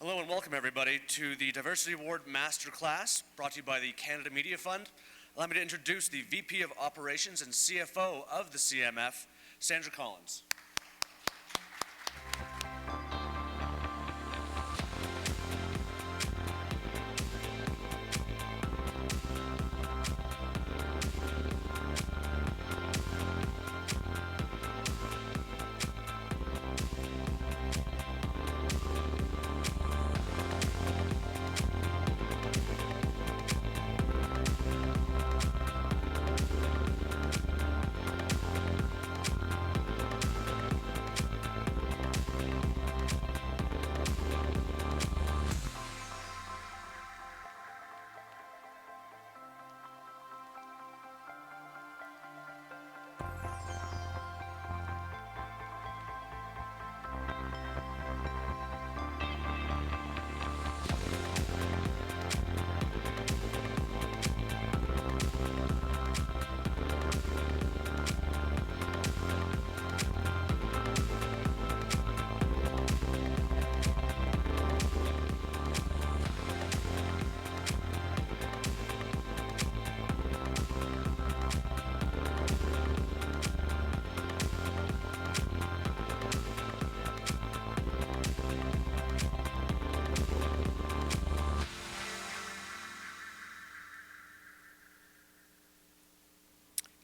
Hello and welcome everybody to the Diversity Award Masterclass brought to you by the Canada Media Fund. Allow me to introduce the VP of Operations and CFO of the CMF, Sandra Collins.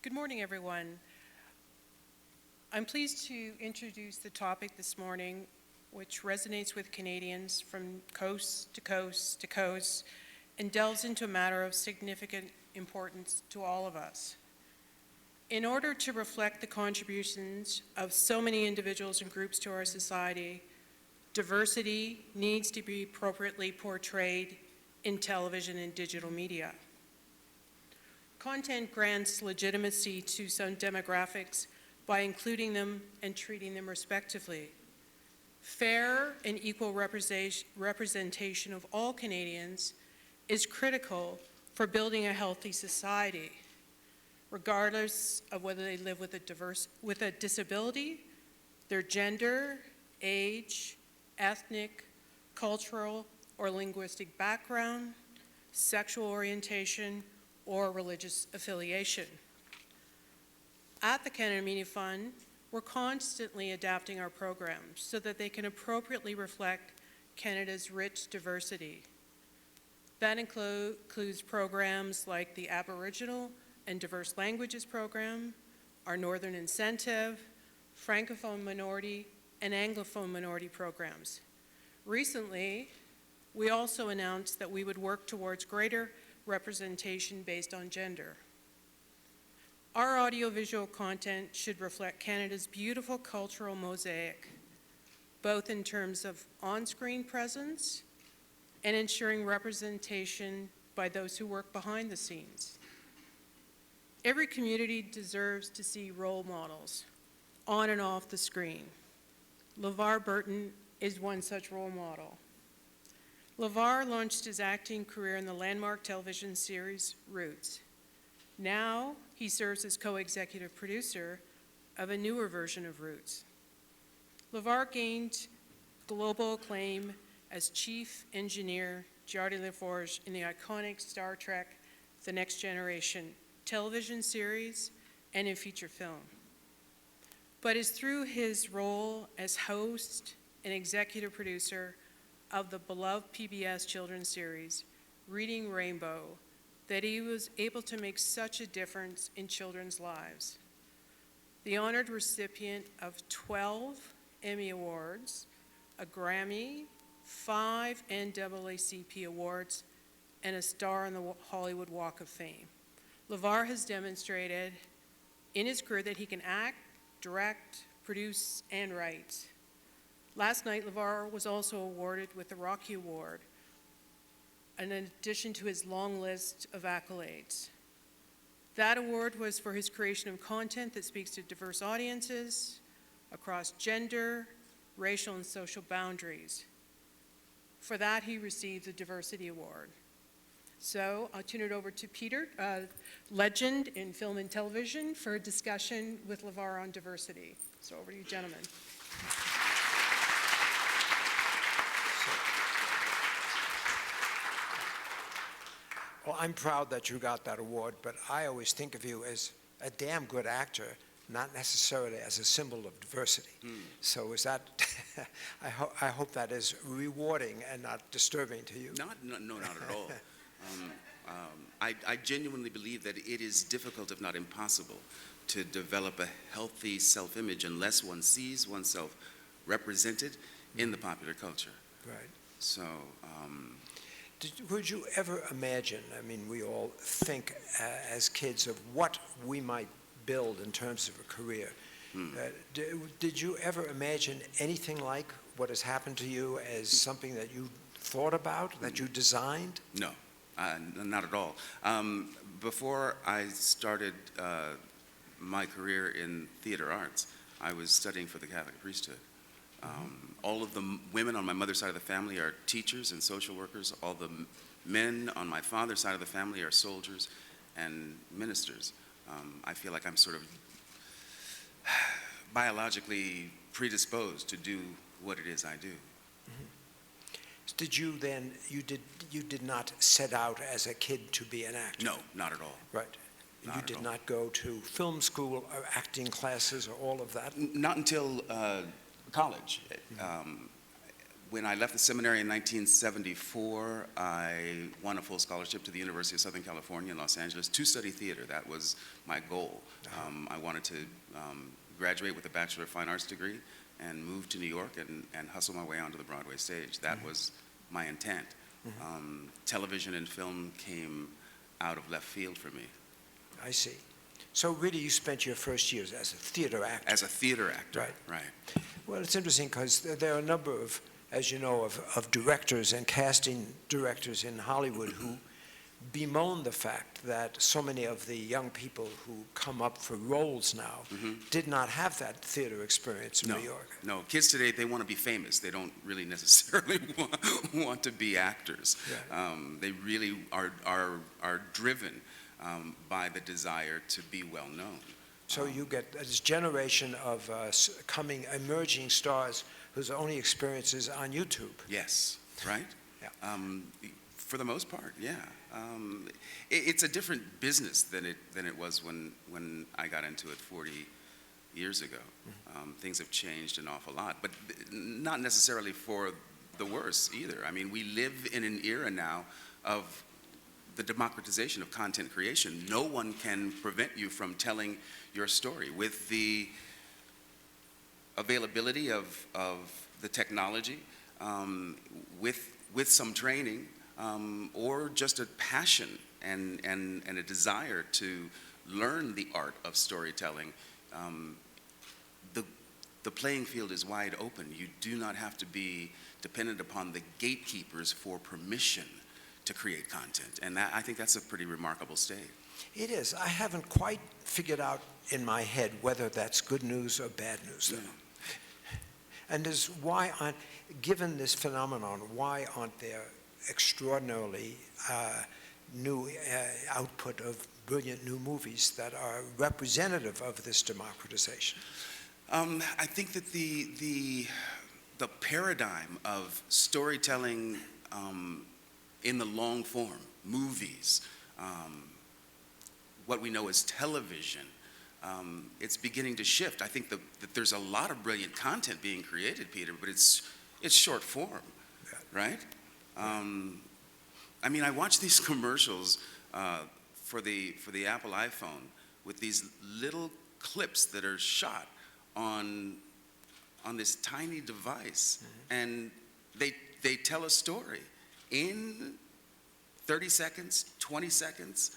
Good morning, everyone. I'm pleased to introduce the topic this morning, which resonates with Canadians from coast to coast to coast and delves into a matter of significant importance to all of us. In order to reflect the contributions of so many individuals and groups to our society, diversity needs to be appropriately portrayed in television and digital media. Content grants legitimacy to some demographics by including them and treating them respectively. Fair and equal representation of all Canadians is critical for building a healthy society, regardless of whether they live with a disability, their gender, age, ethnic, cultural, or linguistic background, sexual orientation, or religious affiliation. At the Canada Media Fund, we're constantly adapting our programs so that they can appropriately reflect Canada's rich diversity. That includes programs like the Aboriginal and Diverse Languages Program, our Northern Incentive, Francophone Minority, and Anglophone Minority programs. Recently, we also announced that we would work towards greater representation based on gender. Our audiovisual content should reflect Canada's beautiful cultural mosaic, both in terms of on-screen presence and ensuring representation by those who work behind the scenes. Every community deserves to see role models on and off the screen. LeVar Burton is one such role model. LeVar launched his acting career in the landmark television series Roots. Now he serves as co-executive producer of a newer version of Roots. LeVar gained global acclaim as chief engineer Geordie LaForge in the iconic Star Trek The Next Generation television series and in feature film. But it's through his role as host and executive producer of the beloved PBS children's series, Reading Rainbow, that he was able to make such a difference in children's lives. The honored recipient of 12 Emmy Awards, a Grammy, 5 NAACP Awards, and a star on the Hollywood Walk of Fame. LeVar has demonstrated in his career that he can act, direct, produce, and write. Last night, LeVar was also awarded with the Rocky Award, in addition to his long list of accolades. That award was for his creation of content that speaks to diverse audiences across gender, racial, and social boundaries. For that, he received the Diversity Award. So I'll turn it over to Peter, a legend in film and television, for a discussion with LeVar on diversity. So over to you, gentlemen. Well, I'm proud that you got that award, but I always think of you as a damn good actor, not necessarily as a symbol of diversity. So is that, I hope that is rewarding and not disturbing to you. No, not at all. I genuinely believe that it is difficult, if not impossible, to develop a healthy self-image unless one sees oneself represented in the popular culture. Right. So, Would you ever imagine, I mean, we all think as kids of what we might build in terms of a career. Did you ever imagine anything like what has happened to you as something that you thought about, that you designed? no, not at all. Before I started my career in theater arts, I was studying for the Catholic priesthood. All of the women on my mother's side of the family are teachers and social workers. All the men on my father's side of the family are soldiers and ministers. I feel like I'm sort of biologically predisposed to do what it is I do. Did you then, you did not set out as a kid to be an actor? No, not at all. Right. Not You at did all. not go to film school or acting classes or all of that? Not until college. When I left the seminary in 1974, I won a full scholarship to the University of Southern California in Los Angeles to study theater. That was my goal. I wanted to graduate with a Bachelor of Fine Arts degree and move to New York and hustle my way onto the Broadway stage. That was my intent. Television and film came out of left field for me. I see. So really you spent your first years as a theater actor? As a theater actor, Right. right. Well, it's interesting because there are a number of, as you know, of directors and casting directors in Hollywood who bemoan the fact that so many of the young people who come up for roles now did not have that theater experience in No, New York. no. Kids today, they want to be famous. They don't really necessarily want to be actors. Right. They really are driven by the desire to be well known. So you get this generation of emerging stars whose only experience is on YouTube. Yes, right? Yeah. For the most part, yeah. It's a different business than it was when I got into it 40 years ago. Things have changed an awful lot, but not necessarily for the worse either. I mean, we live in an era now of the democratization of content creation. No one can prevent you from telling your story. With the availability of the technology, with some training, or just a passion and a desire to learn the art of storytelling, the playing field is wide open. You do not have to be dependent upon the gatekeepers for permission to create content. And I think that's a pretty remarkable state. It is. I haven't quite figured out in my head whether that's good news or bad news. Yeah. And given this phenomenon, why aren't there extraordinarily new output of brilliant new movies that are representative of this democratization? I think that the paradigm of storytelling in the long form, movies, what we know as television, it's beginning to shift. I think that there's a lot of brilliant content being created, Peter, but it's short form, right? I mean, I watch these commercials for the Apple iPhone with these little clips that are shot on this tiny device, and they tell a story in 30 seconds, 20 seconds.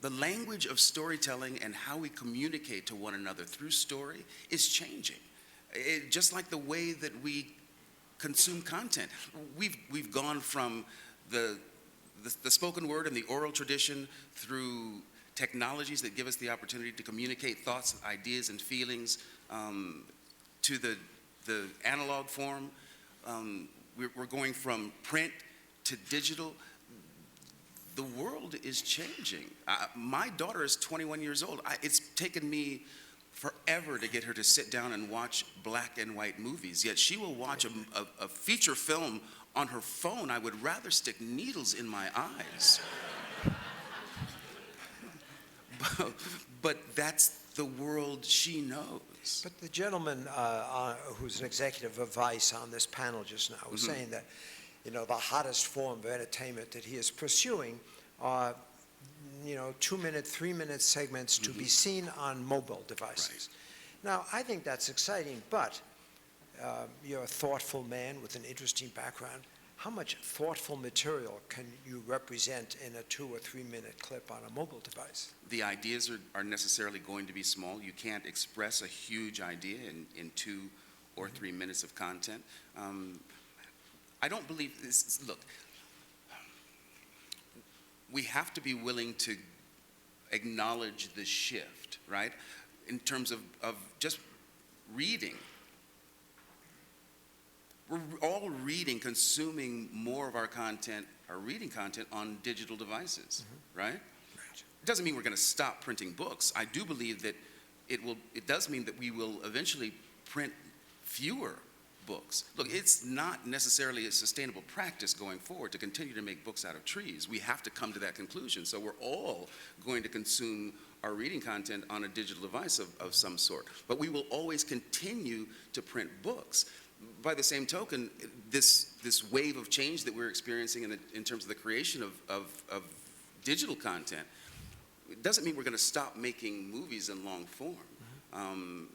The language of storytelling and how we communicate to one another through story is changing. Just like the way that we consume content. We've gone from the spoken word and the oral tradition through technologies that give us the opportunity to communicate thoughts, ideas, and feelings to the analog form. We're going from print to digital. The world is changing. My daughter is 21 years old. It's taken me forever to get her to sit down and watch black and white movies, yet she will watch a feature film on her phone, I would rather stick needles in my eyes. But that's the world she knows. But the gentleman who's an executive of Vice on this panel just now was saying that, the hottest form of entertainment that he is pursuing are, 2-minute, 3-minute segments to be seen on mobile devices. Right. Now, I think that's exciting, but you're a thoughtful man with an interesting background. How much thoughtful material can you represent in a 2 or 3-minute clip on a mobile device? The ideas are necessarily going to be small. You can't express a huge idea in 2 or 3 minutes of content. I don't believe this. Look, we have to be willing to acknowledge the shift, right? In terms of just reading. We're all consuming more of our content, our reading content on digital devices, right? It doesn't mean we're going to stop printing books. I do believe that it does mean that we will eventually print fewer books. Look, it's not necessarily a sustainable practice going forward to continue to make books out of trees. We have to come to that conclusion. So we're all going to consume our reading content on a digital device of some sort. But we will always continue to print books. By the same token, this wave of change that we're experiencing in terms of the creation of digital content, it doesn't mean we're going to stop making movies in long form.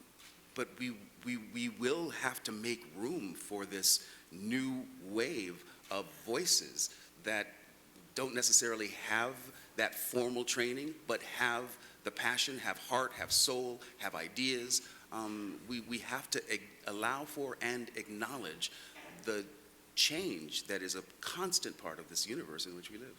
But we will have to make room for this new wave of voices that don't necessarily have that formal training, but have the passion, have heart, have soul, have ideas. We have to allow for and acknowledge the change that is a constant part of this universe in which we live.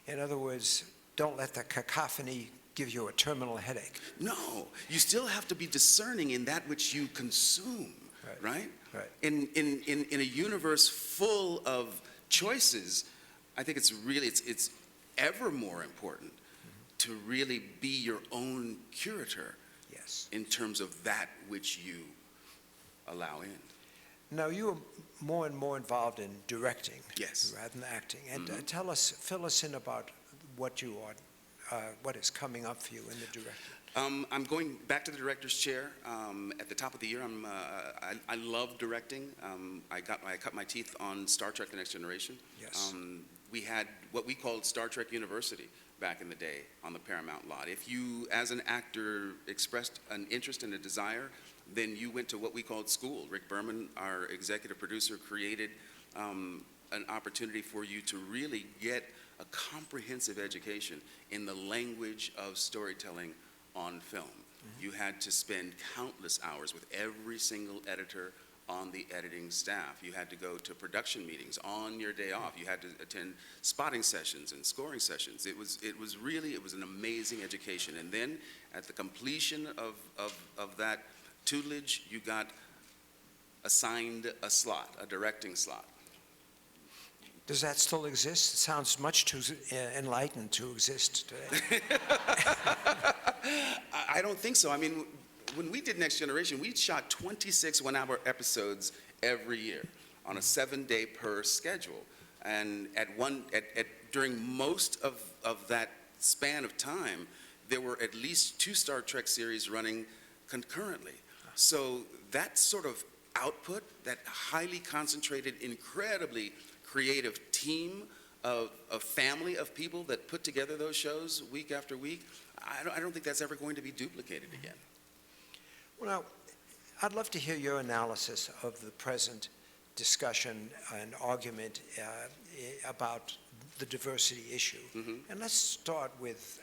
In other words, don't let the cacophony give you a terminal headache. No, you still have to be discerning in that which you consume, right? Right. In a universe full of choices, I think it's ever more important to really be your own curator. Yes. In terms of that which you allow in. Now, you are more and more involved in directing Yes. rather than acting. And fill us in about what is coming up for you in the directing. I'm going back to the director's chair at the top of the year. I love directing. I cut my teeth on Star Trek: The Next Generation. Yes. We had what we called Star Trek University back in the day on the Paramount lot. If you, as an actor, expressed an interest and a desire, then you went to what we called school. Rick Berman, our executive producer, created an opportunity for you to really get a comprehensive education in the language of storytelling on film. You had to spend countless hours with every single editor on the editing staff. You had to go to production meetings on your day off. You had to attend spotting sessions and scoring sessions. It was an amazing education. And then at the completion of that tutelage, you got assigned a slot, a directing slot. Does that still exist? It sounds much too enlightened to exist today. I don't think so. I mean, when we did Next Generation, we shot 26 one-hour episodes every year on a 7-day per schedule. And during most of that span of time, there were at least 2 Star Trek series running concurrently. So that sort of output, that highly concentrated, incredibly creative team of family of people that put together those shows week after week, I don't think that's ever going to be duplicated again. Well, now, I'd love to hear your analysis of the present discussion and argument about the diversity issue. And let's start with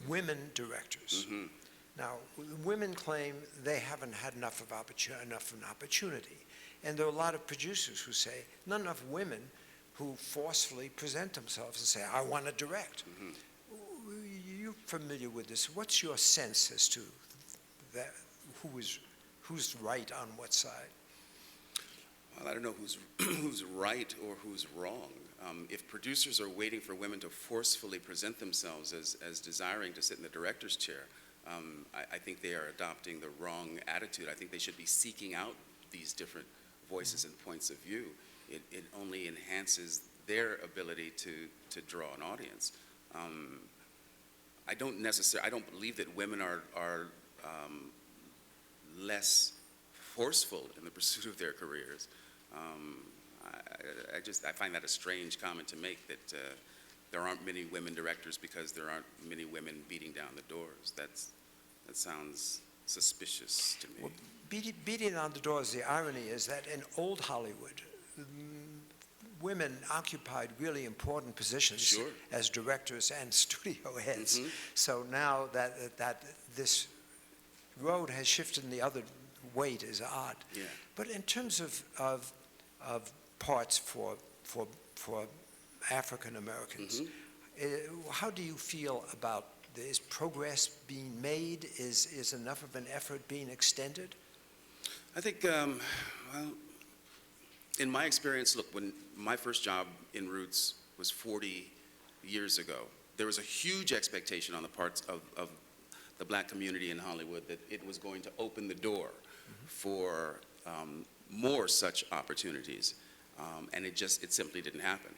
women directors. Now, women claim they haven't had enough of an opportunity, and there are a lot of producers who say not enough women who forcefully present themselves and say, "I want to direct." You're familiar with this. What's your sense as to that? Who's right on what side? Well, I don't know who's right or who's wrong. If producers are waiting for women to forcefully present themselves as desiring to sit in the director's chair, I think they are adopting the wrong attitude. I think they should be seeking out these different voices and points of view, it only enhances their ability to draw an audience. I don't believe that women are less forceful in the pursuit of their careers. I find that a strange comment to make, that there aren't many women directors because there aren't many women beating down the doors. That sounds suspicious to me. Well, beating down the doors, the irony is that in old Hollywood, women occupied really important positions Sure. as directors and studio heads. Mhm. So now that this road has shifted in the other way is odd. Yeah. But in terms of parts for African Americans, how do you feel about is progress being made? Is enough of an effort being extended? I think, well, in my experience, look, when my first job in Roots was 40 years ago, there was a huge expectation on the parts of the black community in Hollywood that it was going to open the door for more such opportunities, and it simply didn't happen.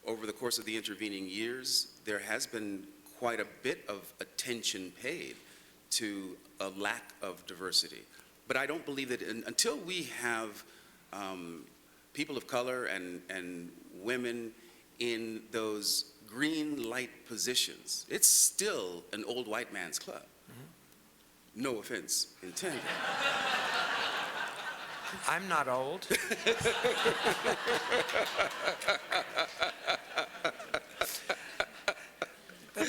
Over the course of the intervening years, there has been quite a bit of attention paid to a lack of diversity. But I don't believe that until we have people of color and women in those green light positions, it's still an old white man's club. No offense intended. I'm not old. But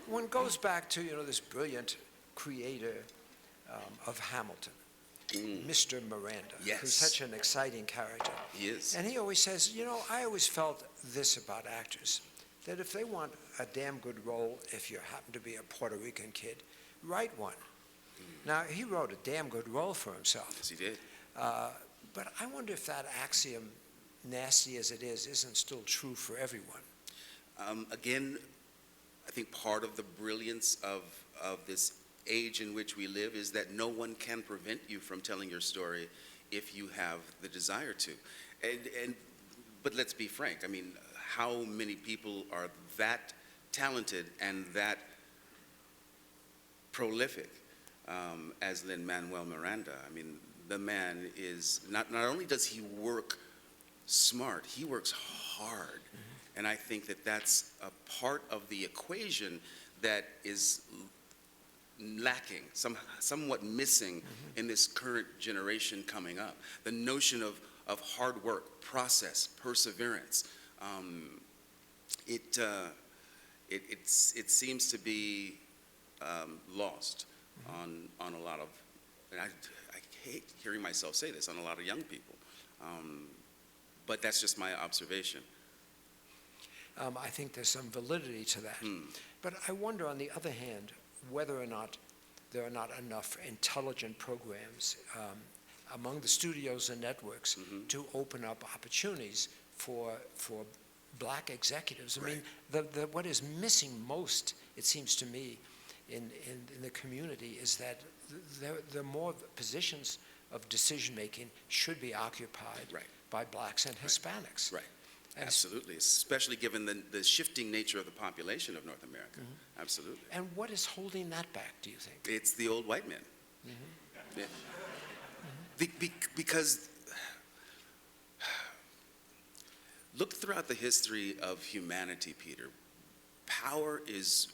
one goes back to, this brilliant creator of Hamilton, Mr. Miranda, Yes. who's such an exciting character. He is. And he always says, I always felt this about actors, that if they want a damn good role, if you happen to be a Puerto Rican kid, write one. Now, he wrote a damn good role for himself. Yes, he did. But I wonder if that axiom, nasty as it is, isn't still true for everyone. Again, I think part of the brilliance of this age in which we live is that no one can prevent you from telling your story if you have the desire to. But let's be frank, I mean, how many people are that talented and that prolific as Lin-Manuel Miranda? I mean, the man is, not only does he work smart, he works hard. And I think that that's a part of the equation that is lacking, somewhat missing in this current generation coming up. The notion of hard work, process, perseverance. It seems to be lost on a lot of, and I hate hearing myself say this, on a lot of young people. But that's just my observation. I think there's some validity to that. But I wonder, on the other hand, whether or not there are not enough intelligent programs among the studios and networks to open up opportunities for black executives. I mean, what is missing most, it seems to me, in the community is that the more positions of decision-making should be occupied by blacks and Hispanics. Right. Absolutely, especially given the shifting nature of the population of North America. Absolutely. And what is holding that back, do you think? It's the old white men. Yeah. Because look throughout the history of humanity, Peter. Power is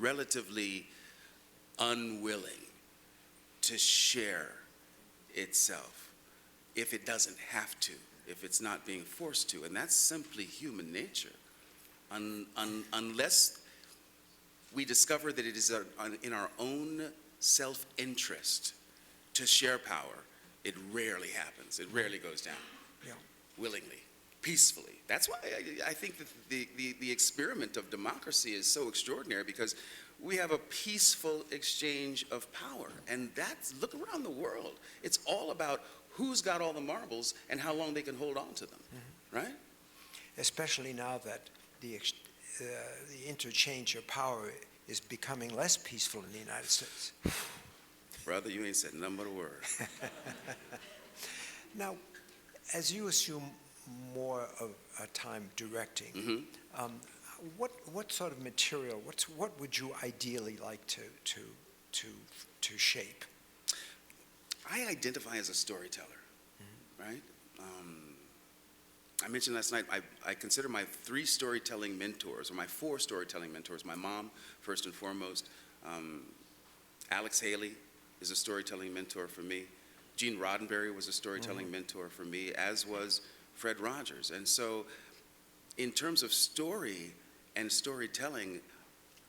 relatively unwilling to share itself if it doesn't have to, if it's not being forced to. And that's simply human nature. Unless we discover that it is in our own self-interest to share power, it rarely happens. It rarely goes down willingly, peacefully. That's why I think that the experiment of democracy is so extraordinary, because we have a peaceful exchange of power. And look around the world. It's all about who's got all the marbles and how long they can hold on to them, right? Especially now that the interchange of power is becoming less peaceful in the United States. Brother, you ain't said nothing but a word. Now, as you assume more of time directing, what sort of material, what would you ideally like to shape? I identify as a storyteller, right? I mentioned last night, I consider my 3 storytelling mentors, or my 4 storytelling mentors, my mom, first and foremost. Alex Haley is a storytelling mentor for me. Gene Roddenberry was a storytelling mentor for me, as was Fred Rogers. And so in terms of story and storytelling,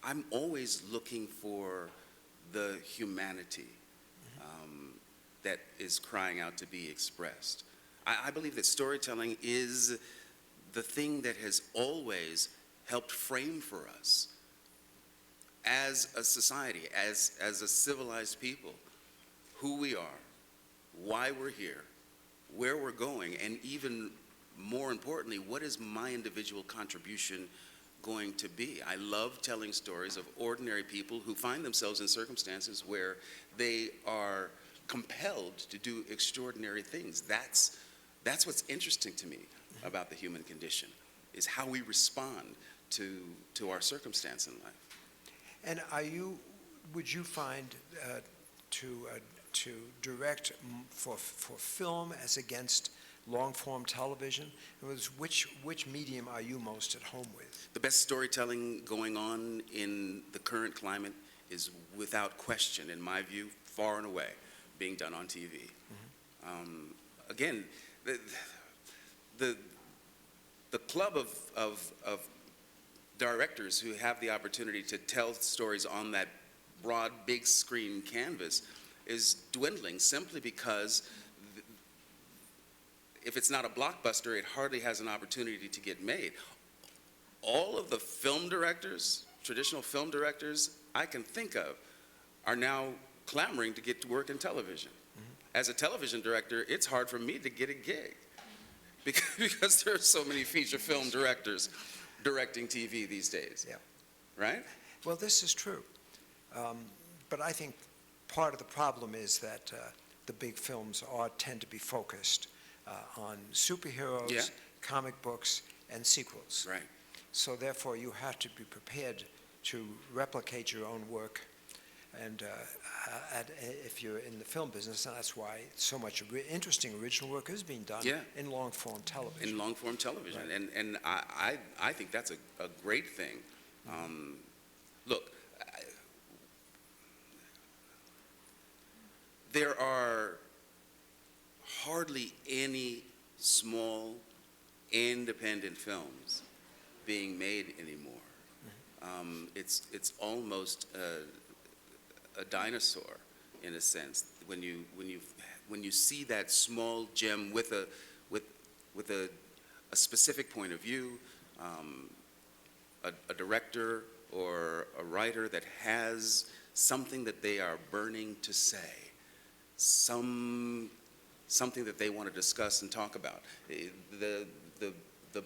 I'm always looking for the humanity that is crying out to be expressed. I believe that storytelling is the thing that has always helped frame for us as a society, as a civilized people, who we are, why we're here, where we're going, and even more importantly, what is my individual contribution going to be? I love telling stories of ordinary people who find themselves in circumstances where they are compelled to do extraordinary things. That's what's interesting to me about the human condition, is how we respond to our circumstance in life. And would you find to direct for film as against long-form television? In other words, which medium are you most at home with? The best storytelling going on in the current climate is, without question, in my view, far and away, being done on TV. Again, the club of directors who have the opportunity to tell stories on that broad, big screen canvas is dwindling, simply because if it's not a blockbuster, it hardly has an opportunity to get made. All of the film directors, traditional film directors I can think of, are now clamoring to get to work in television. As a television director, it's hard for me to get a gig because there are so many feature film directors directing TV these days. Yeah. Right? Well, this is true. But I think part of the problem is that the big films tend to be focused on superheroes, comic books, and sequels. Right. So therefore, you have to be prepared to replicate your own work. And if you're in the film business, that's why so much interesting original work is being done in long-form television. In long-form television. Right. And I think that's a great thing. Look, there are hardly any small independent films being made anymore. It's almost a dinosaur in a sense when you see that small gem with a specific point of view, a director or a writer that has something that they are burning to say, something that they want to discuss and talk about. The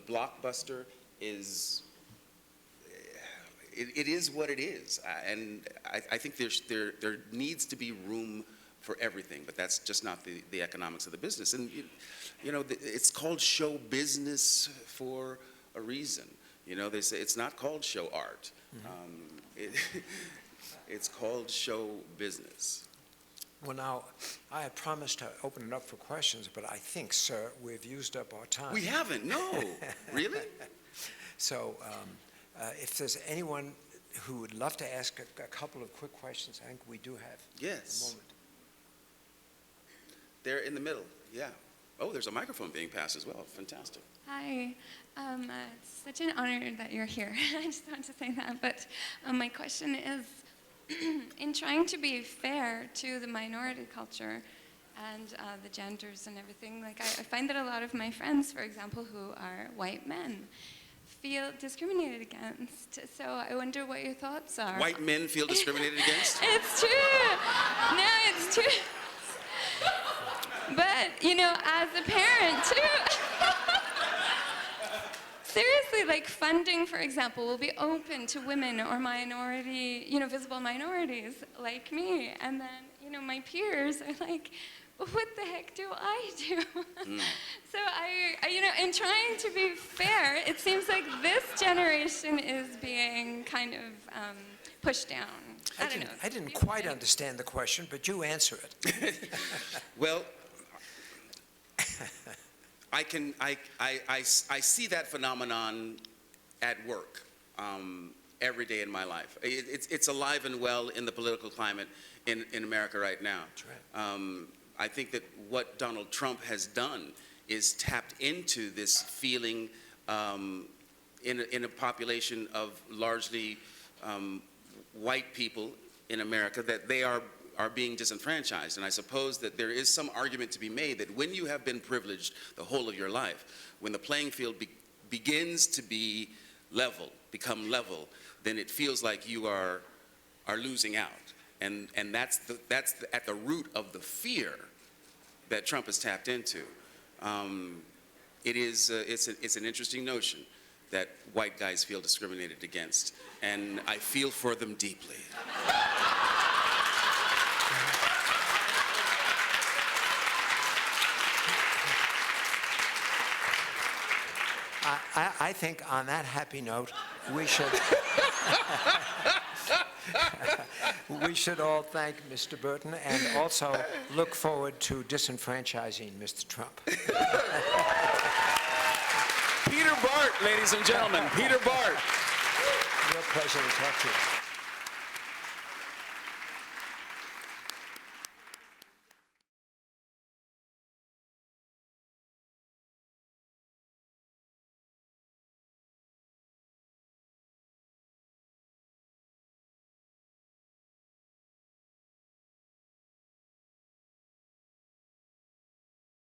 blockbuster is. It is what it is, and I think there needs to be room for everything, but that's just not the economics of the business. And it's called show business for a reason. They say it's not called show art. It's called show business. Well, now, I had promised to open it up for questions, but I think, sir, we've used up our time. We haven't, no. Really? So if there's anyone who would love to ask a couple of quick questions, I think we do have a moment. They're in the middle, yeah. Oh, there's a microphone being passed as well. Fantastic. Hi. It's such an honor that you're here. I just want to say that. But my question is, in trying to be fair to the minority culture and the genders and everything, like I find that a lot of my friends, for example, who are white men, feel discriminated against. So I wonder what your thoughts are. White men feel discriminated against? It's true. No, it's true. But, as a parent, too. Seriously, like funding, for example, will be open to women or minority, visible minorities like me. And then my peers are like, what the heck do I do? So in trying to be fair, it seems like this generation is being kind of pushed down. I don't know. I didn't quite understand the question, but you answer it. Well, I see that phenomenon at work every day in my life. It's alive and well in the political climate in America right now. That's right. I think that what Donald Trump has done is tapped into this feeling in a population of largely white people in America that they are being disenfranchised. And I suppose that there is some argument to be made that when you have been privileged the whole of your life, when the playing field begins to become level, then it feels like you are losing out. And that's at the root of the fear that Trump has tapped into. It's an interesting notion that white guys feel discriminated against, and I feel for them deeply. I think on that happy note, we should we should all thank Mr. Burton and also look forward to disenfranchising Mr. Trump. Peter Bart, ladies and gentlemen, Peter Bart. Real pleasure to talk to you.